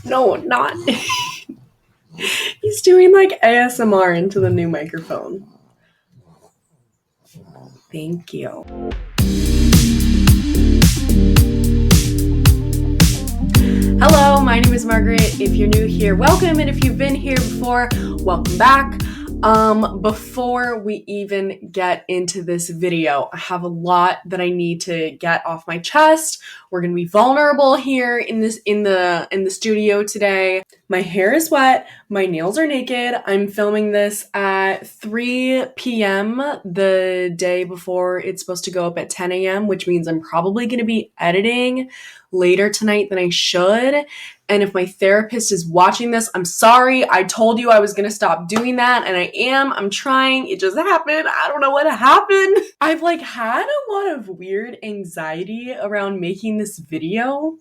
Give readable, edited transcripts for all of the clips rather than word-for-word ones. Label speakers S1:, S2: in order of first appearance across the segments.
S1: No, not. He's doing like ASMR into the new microphone. Thank you. Hello, my name is Margaret. If you're new here, welcome. And if you've been here before, welcome back. Before we even get into this video, I have a lot that I need to get off my chest. We're going to be vulnerable here in the studio today. My hair is wet. My nails are naked. I'm filming this at 3 p.m. the day before it's supposed to go up at 10 a.m., which means I'm probably going to be editing later tonight than I should. And if my therapist is watching this, I'm sorry. I told you I was going to stop doing that, and I am. I'm trying. It just happened. I don't know what happened. I've had a lot of weird anxiety around making this video.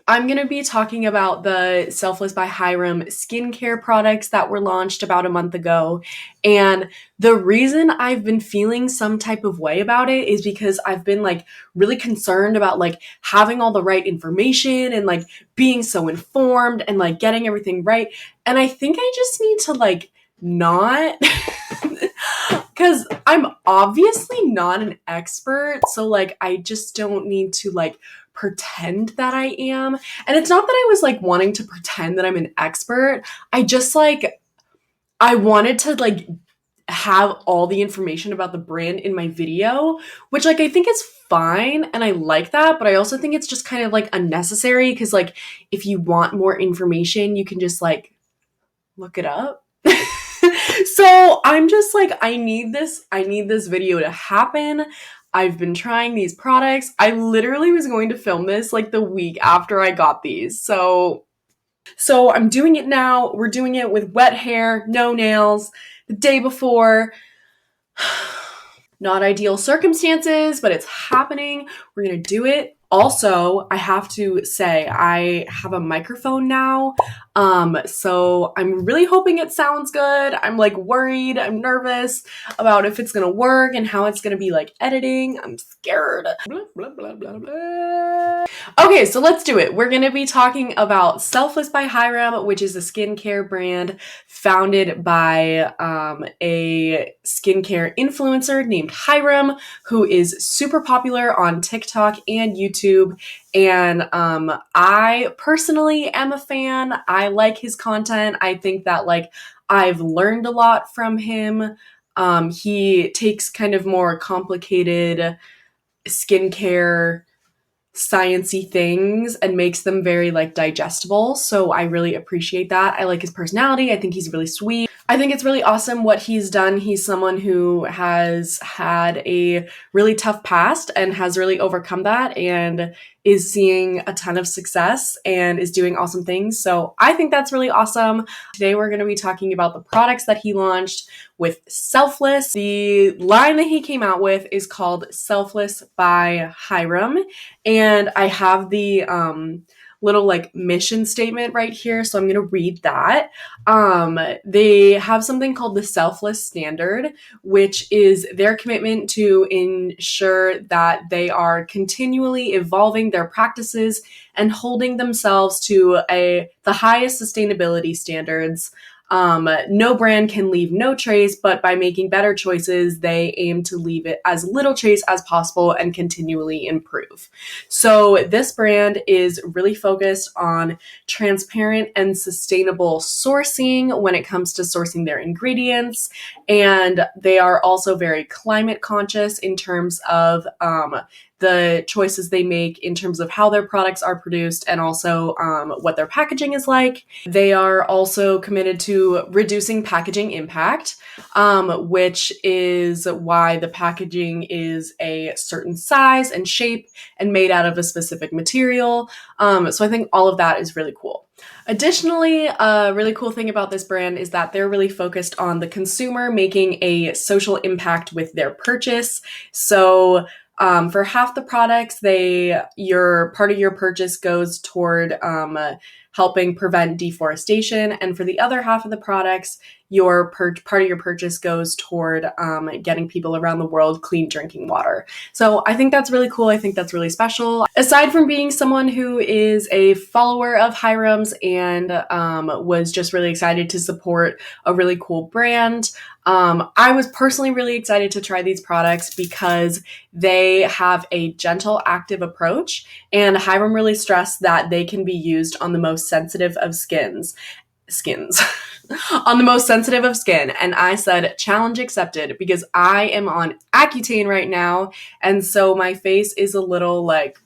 S1: I'm going to be talking about the Selfless by Hyram skincare products that were launched about a month ago. And the reason I've been feeling some type of way about it is because I've been really concerned about having all the right information and being so informed and getting everything right. And I think I just need to not because I'm obviously not an expert. So I just don't need to pretend that I am. And it's not that I was wanting to pretend that I'm an expert. I just I wanted to have all the information about the brand in my video, which I think is fine and I like that, but I also think it's just kind of unnecessary because if you want more information, you can just look it up. So I'm just I need this video to happen. I've been trying these products. I literally was going to film this the week after I got these. So I'm doing it now. We're doing it with wet hair, no nails, the day before. Not ideal circumstances, but it's happening. We're going to do it. Also, I have to say I have a microphone now. So I'm really hoping it sounds good. I'm worried. I'm nervous about if it's going to work and how it's going to be editing. I'm scared. Blah, blah, blah, blah, blah. Okay, so let's do it. We're going to be talking about Selfless by Hyram, which is a skincare brand founded by a skincare influencer named Hyram, who is super popular on TikTok and YouTube. And I personally am a fan. I like his content. I think that I've learned a lot from him. He takes kind of more complicated skincare science-y things and makes them very digestible. So I really appreciate that. I like his personality. I think he's really sweet. I think it's really awesome what he's done. He's someone who has had a really tough past and has really overcome that and is seeing a ton of success and is doing awesome things. So I think that's really awesome. Today we're going to be talking about the products that he launched with Selfless. The line that he came out with is called Selfless by Hyram. And I have the little mission statement right here, so I'm going to read that. They have something called the Selfless Standard, which is their commitment to ensure that they are continually evolving their practices and holding themselves to the highest sustainability standards. No brand can leave no trace, but by making better choices, they aim to leave it as little trace as possible and continually improve. So this brand is really focused on transparent and sustainable sourcing when it comes to sourcing their ingredients. And they are also very climate conscious in terms of the choices they make in terms of how their products are produced and also what their packaging is like. They are also committed to reducing packaging impact, which is why the packaging is a certain size and shape and made out of a specific material. So I think all of that is really cool. Additionally, a really cool thing about this brand is that they're really focused on the consumer making a social impact with their purchase. So for half the products, part of your purchase goes toward helping prevent deforestation. And for the other half of the products, your part of your purchase goes toward getting people around the world clean drinking water. So I think that's really cool. I think that's really special. Aside from being someone who is a follower of Hyram's and was just really excited to support a really cool brand, I was personally really excited to try these products because they have a gentle, active approach, and Hyram really stressed that they can be used on the most sensitive of skins. On the most sensitive of skin. And I said, challenge accepted, because I am on Accutane right now, and so my face is a little like,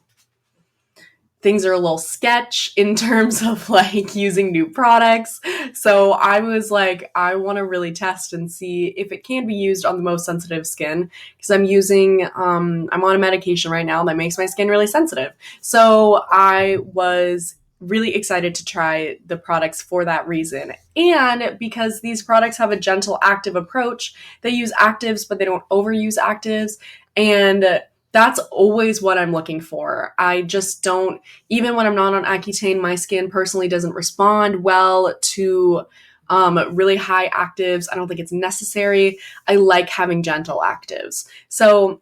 S1: things are a little sketch in terms of like using new products. So I was like, I want to really test and see if it can be used on the most sensitive skin, because I'm on a medication right now that makes my skin really sensitive. So I was really excited to try the products for that reason. And because these products have a gentle, active approach, they use actives, but they don't overuse actives. And that's always what I'm looking for. I just don't, even when I'm not on Accutane, my skin personally doesn't respond well to really high actives. I don't think it's necessary. I like having gentle actives. So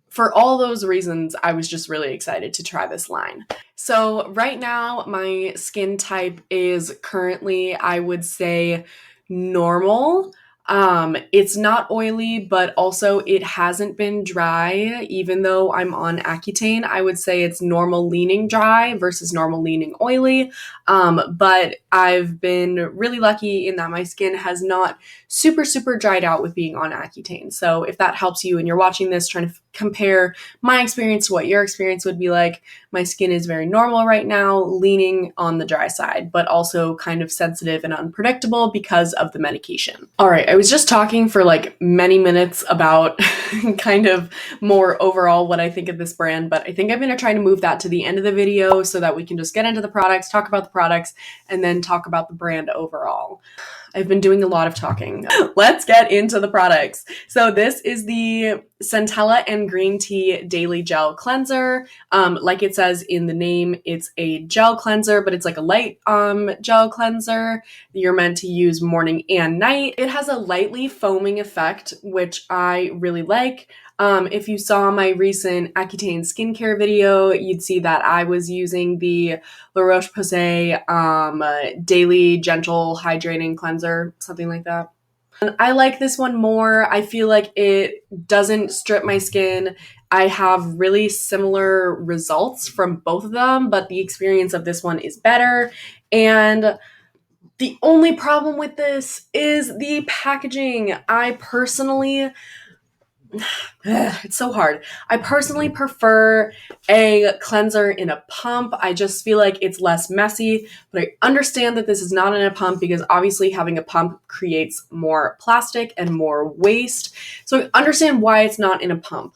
S1: for all those reasons, I was just really excited to try this line. So right now, my skin type is currently, I would say, normal. It's not oily, but also it hasn't been dry. Even though I'm on Accutane, I would say it's normal leaning dry versus normal leaning oily. But I've been really lucky in that my skin has not super dried out with being on Accutane. So if that helps you and you're watching this trying to compare my experience to what your experience would be like, my skin is very normal right now, leaning on the dry side, but also kind of sensitive and unpredictable because of the medication. All right, I was just talking for like many minutes about kind of more overall what I think of this brand, but I think I'm going to try to move that to the end of the video so that we can just get into the products, talk about the products, and then talk about the brand overall. I've been doing a lot of talking. Let's get into the products. So this is the Centella and Green Tea Daily Gel Cleanser. Like it says in the name, it's a gel cleanser, but it's like a light gel cleanser. You're meant to use morning and night. It has a lightly foaming effect, which I really like. If you saw my recent Accutane skincare video, you'd see that I was using the La Roche-Posay Daily Gentle Hydrating Cleanser, something like that. And I like this one more. I feel like it doesn't strip my skin. I have really similar results from both of them, but the experience of this one is better. And the only problem with this is the packaging. It's so hard. I personally prefer a cleanser in a pump. I just feel like it's less messy, but I understand that this is not in a pump because obviously having a pump creates more plastic and more waste. So I understand why it's not in a pump.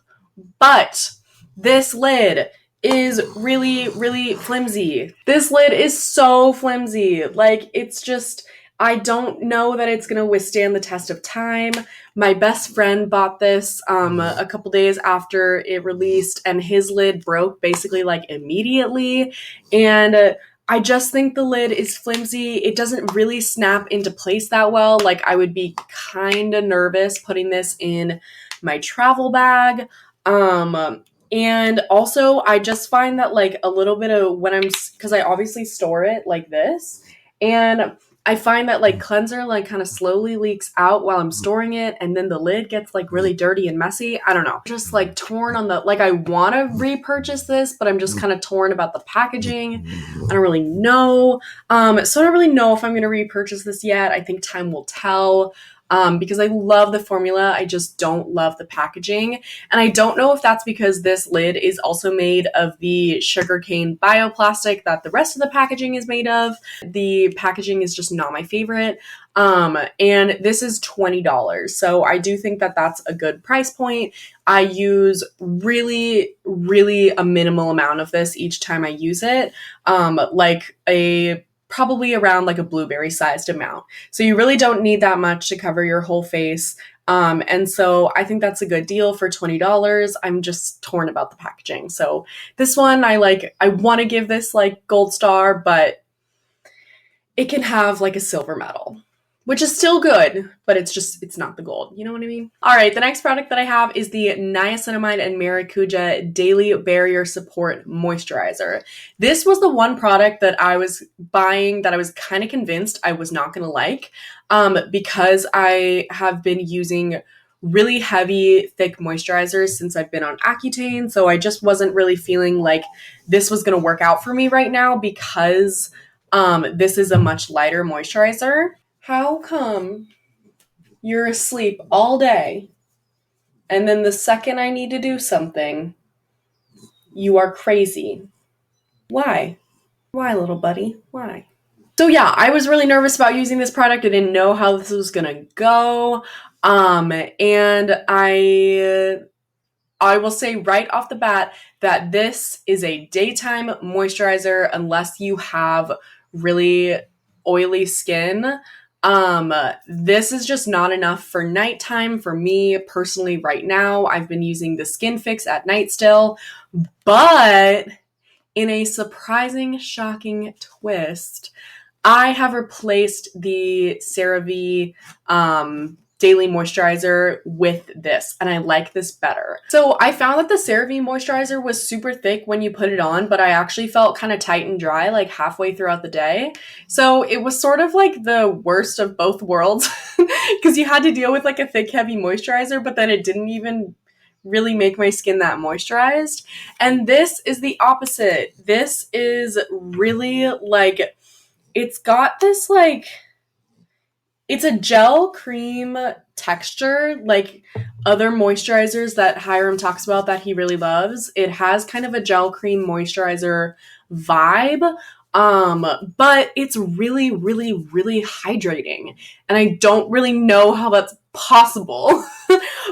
S1: But this lid is really flimsy. This lid is so flimsy. Like, it's just, I don't know that it's gonna withstand the test of time. My best friend bought this a couple days after it released, and his lid broke basically like immediately. And I just think the lid is flimsy. It doesn't really snap into place that well. Like, I would be kind of nervous putting this in my travel bag. And also I just find that like a little bit of because I obviously store it like this, and I find that like cleanser like kind of slowly leaks out while I'm storing it, and then the lid gets like really dirty and messy. I don't know. Just like torn on the, like, I want to repurchase this, but I'm just kind of torn about the packaging. I don't really know. So I don't really know if I'm going to repurchase this yet. I think time will tell. Because I love the formula, I just don't love the packaging. And I don't know if that's because this lid is also made of the sugarcane bioplastic that the rest of the packaging is made of. The packaging is just not my favorite. And this is $20. So I do think that that's a good price point. I use really a minimal amount of this each time I use it. Probably around like a blueberry sized amount. So you really don't need that much to cover your whole face. And so I think that's a good deal for $20. I'm just torn about the packaging. So this one, I want to give this like gold star, but it can have like a silver medal. which is still good, but it's not the gold. You know what I mean? All right, the next product that I have is the Niacinamide and Maracuja Daily Barrier Support Moisturizer. This was the one product that I was buying that I was kind of convinced I was not going to like, because I have been using really heavy, thick moisturizers since I've been on Accutane, so I just wasn't really feeling like this was going to work out for me right now because this is a much lighter moisturizer. How come you're asleep all day and then the second I need to do something, you are crazy? Why? Why, little buddy? Why? So yeah, I was really nervous about using this product. I didn't know how this was gonna go. And I will say right off the bat that this is a daytime moisturizer unless you have really oily skin. This is just not enough for nighttime for me personally right now. I've been using the Skin Fix at night still, but in a surprising, shocking twist, I have replaced the CeraVe daily moisturizer with this, and I like this better. So I found that the CeraVe moisturizer was super thick when you put it on, but I actually felt kind of tight and dry like halfway throughout the day. So it was sort of like the worst of both worlds because you had to deal with like a thick, heavy moisturizer, but then it didn't even really make my skin that moisturized. And this is the opposite. This is really like, it's got this like, it's a gel cream texture like other moisturizers that Hyram talks about that he really loves. It has kind of a gel cream moisturizer vibe, but it's really, really, really hydrating. And I don't really know how that's possible.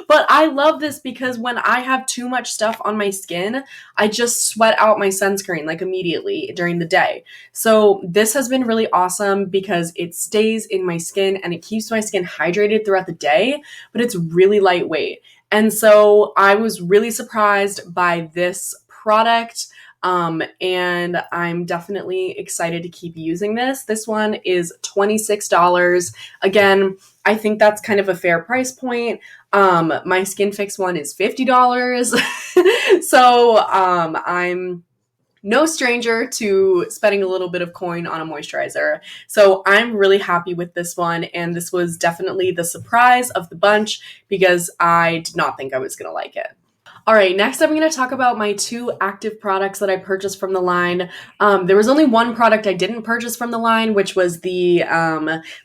S1: But I love this because when I have too much stuff on my skin, I just sweat out my sunscreen like immediately during the day. So this has been really awesome because it stays in my skin and it keeps my skin hydrated throughout the day, but it's really lightweight. And so I was really surprised by this product. And I'm definitely excited to keep using this. This one is $26. Again, I think that's kind of a fair price point. My Skin Fix one is $50. So, I'm no stranger to spending a little bit of coin on a moisturizer. So I'm really happy with this one. And this was definitely the surprise of the bunch because I did not think I was going to like it. All right, next I'm going to talk about my two active products that I purchased from the line. There was only one product I didn't purchase from the line, which was the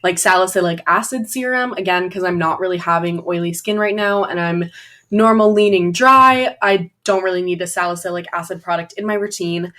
S1: like salicylic acid serum. Again, because I'm not really having oily skin right now and I'm normal leaning dry. I don't really need a salicylic acid product in my routine.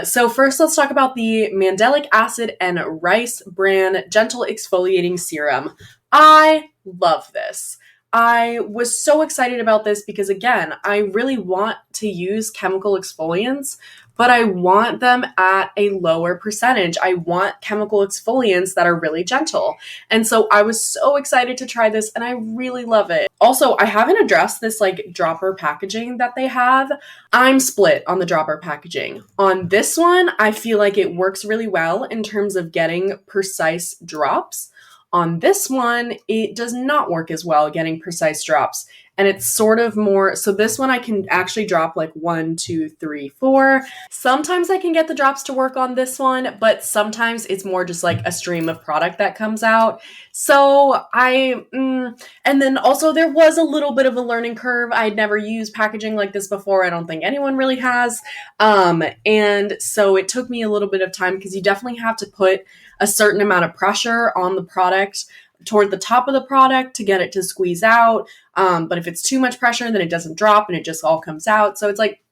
S1: So first let's talk about the Mandelic Acid and Rice Bran Gentle Exfoliating Serum. I love this. I was so excited about this because, again, I really want to use chemical exfoliants, but I want them at a lower percentage. I want chemical exfoliants that are really gentle. And so I was so excited to try this and I really love it. Also, I haven't addressed this like dropper packaging that they have. I'm split on the dropper packaging. On this one, I feel like it works really well in terms of getting precise drops. On this one, it does not work as well getting precise drops. And it's sort of more, so this one I can actually drop like 1, 2, 3, 4. Sometimes I can get the drops to work on this one, but sometimes it's more just like a stream of product that comes out. So and then also there was a little bit of a learning curve. I'd never used packaging like this before. I don't think anyone really has. And so it took me a little bit of time because you definitely have to put a certain amount of pressure on the product toward the top of the product to get it to squeeze out. But if it's too much pressure, then it doesn't drop and it just all comes out. So it's like,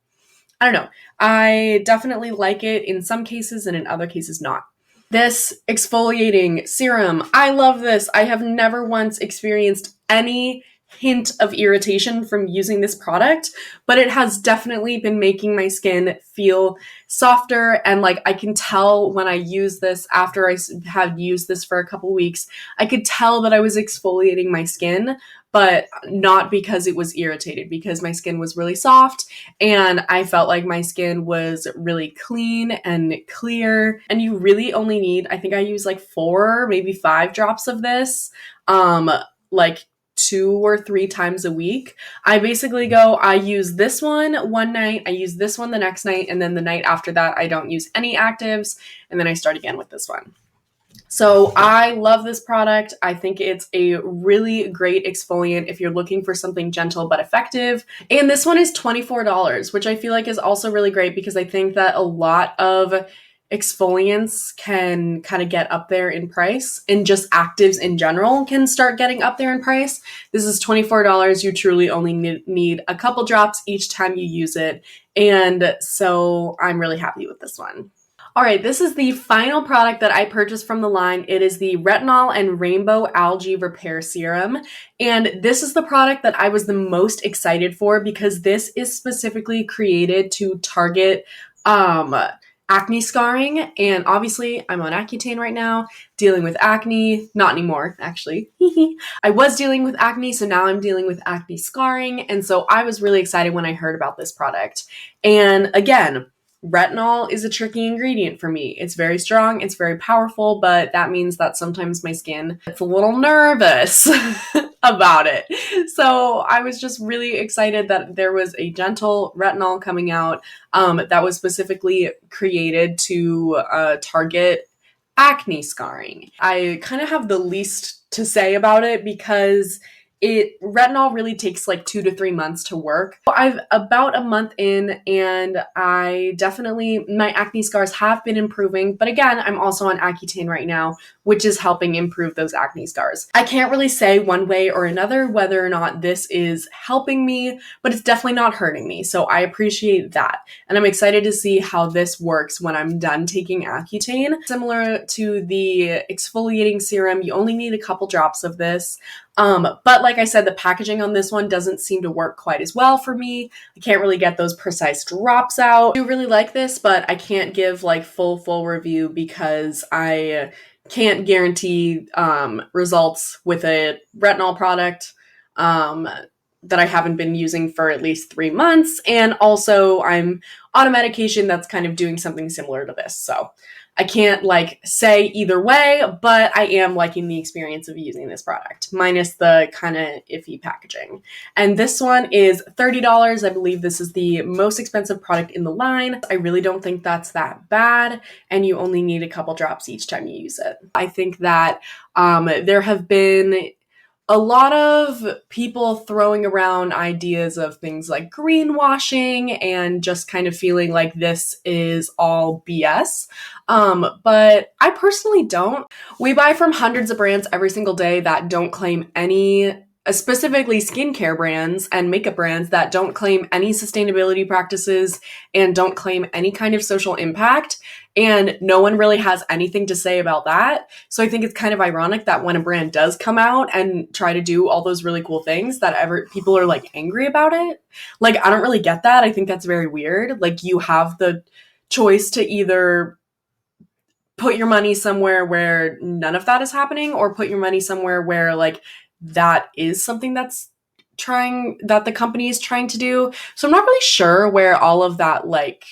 S1: I don't know. I definitely like it in some cases and in other cases not. This exfoliating serum, I love this. I have never once experienced any hint of irritation from using this product, but it has definitely been making my skin feel softer. And like, I can tell when I use this, after I had used this for a couple weeks, I could tell that I was exfoliating my skin, but not because it was irritated, because my skin was really soft and I felt like my skin was really clean and clear. And you really only need, I think I use like 4, maybe 5 drops of this, like 2 or 3 times a week. I basically go, I use this one night, I use this one the next night, and then the night after that, I don't use any actives, and then I start again with this one. So I love this product. I think it's a really great exfoliant if you're looking for something gentle but effective. And this one is $24, which I feel like is also really great because I think that a lot of exfoliants can kind of get up there in price, and just actives in general can start getting up there in price. This is $24. You truly only need a couple drops each time you use it. And so I'm really happy with this one. All right, this is the final product that I purchased from the line. It is the Retinol and Rainbow Algae Repair Serum. And this is the product that I was the most excited for because this is specifically created to target acne scarring. And obviously I'm on Accutane right now, dealing with acne. Not anymore, actually. I was dealing with acne, so now I'm dealing with acne scarring. And so I was really excited when I heard about this product. And again, retinol is a tricky ingredient for me. It's very strong, it's very powerful, but that means that sometimes my skin gets a little nervous about it. So I was just really excited that there was a gentle retinol coming out that was specifically created to target acne scarring. I kind of have the least to say about it because retinol really takes like 2 to 3 months to work. I've about a month in, and my acne scars have been improving. But again, I'm also on Accutane right now, which is helping improve those acne scars. I can't really say one way or another whether or not this is helping me, but it's definitely not hurting me. So I appreciate that. And I'm excited to see how this works when I'm done taking Accutane. Similar to the exfoliating serum, you only need a couple drops of this. But like I said, the packaging on this one doesn't seem to work quite as well for me. I can't really get those precise drops out. I do really like this, but I can't give like full review because I can't guarantee results with a retinol product that I haven't been using for at least 3 months. And also I'm on a medication that's kind of doing something similar to this. So I can't like say either way, but I am liking the experience of using this product, minus the kind of iffy packaging. And this one is $30. I believe this is the most expensive product in the line. I really don't think that's that bad, and you only need a couple drops each time you use it. I think that there have been a lot of people throwing around ideas of things like greenwashing and just kind of feeling like this is all BS. But I personally don't. We buy from hundreds of brands every single day that don't claim any, specifically skincare brands and makeup brands that don't claim any sustainability practices and don't claim any kind of social impact. And no one really has anything to say about that. So I think it's kind of ironic that when a brand does come out and try to do all those really cool things that people are like angry about it. Like, I don't really get that. I think that's very weird. Like, you have the choice to either put your money somewhere where none of that is happening, or put your money somewhere where like that is something that the company is trying to do. So I'm not really sure where all of that like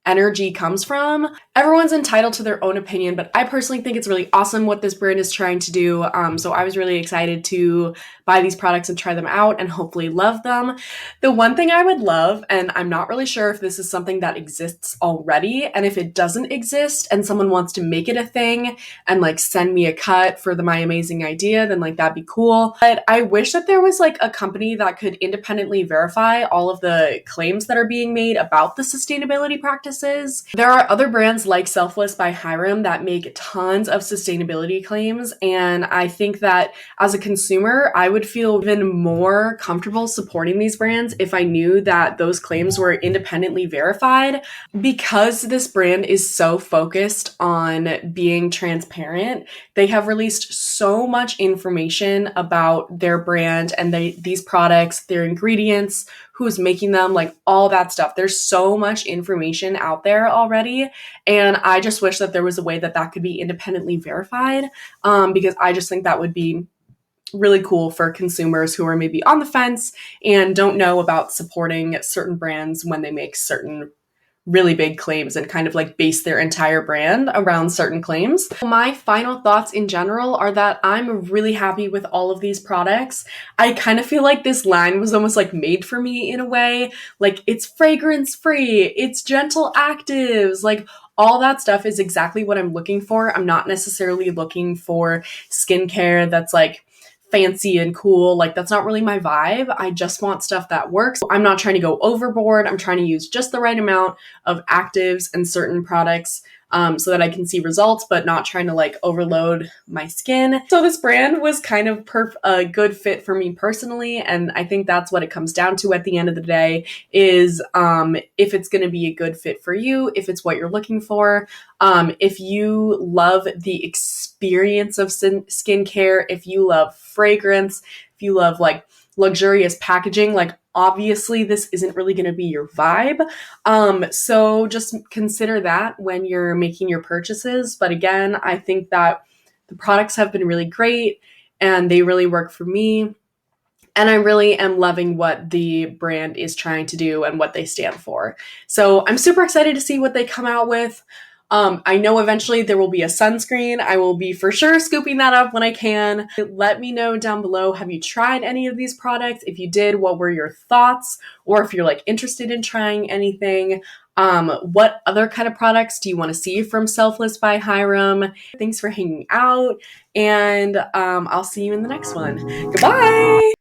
S1: energy comes from. Everyone's entitled to their own opinion, but I personally think it's really awesome what this brand is trying to do. So I was really excited to buy these products and try them out and hopefully love them. The one thing I would love, and I'm not really sure if this is something that exists already, and if it doesn't exist and someone wants to make it a thing and like send me a cut for my amazing idea, then like that'd be cool. But I wish that there was like a company that could independently verify all of the claims that are being made about the sustainability practices purchases. There are other brands like Selfless by Hyram that make tons of sustainability claims, and I think that as a consumer, I would feel even more comfortable supporting these brands if I knew that those claims were independently verified. Because this brand is so focused on being transparent, they have released so much information about their brand and these products, their ingredients, who's making them, like all that stuff. There's so much information out there already. And I just wish that there was a way that that could be independently verified, because I just think that would be really cool for consumers who are maybe on the fence and don't know about supporting certain brands when they make certain really big claims and kind of like base their entire brand around certain claims. My final thoughts in general are that I'm really happy with all of these products. I kind of feel like this line was almost like made for me in a way. Like, it's fragrance free, it's gentle actives, like all that stuff is exactly what I'm looking for. I'm not necessarily looking for skincare that's like fancy and cool. Like, that's not really my vibe. I just want stuff that works. I'm not trying to go overboard. I'm trying to use just the right amount of actives and certain products so that I can see results, but not trying to like overload my skin. So this brand was kind of a good fit for me personally. And I think that's what it comes down to at the end of the day is if it's going to be a good fit for you, if it's what you're looking for, if you love the experience of skincare, if you love fragrance, if you love like luxurious packaging, like obviously this isn't really going to be your vibe. So just consider that when you're making your purchases. But again, I think that the products have been really great and they really work for me. And I really am loving what the brand is trying to do and what they stand for. So I'm super excited to see what they come out with. I know eventually there will be a sunscreen. I will be for sure scooping that up when I can. Let me know down below, have you tried any of these products? If you did, what were your thoughts? Or if you're like interested in trying anything, what other kind of products do you want to see from Selfless by Hyram? Thanks for hanging out, and I'll see you in the next one. Goodbye!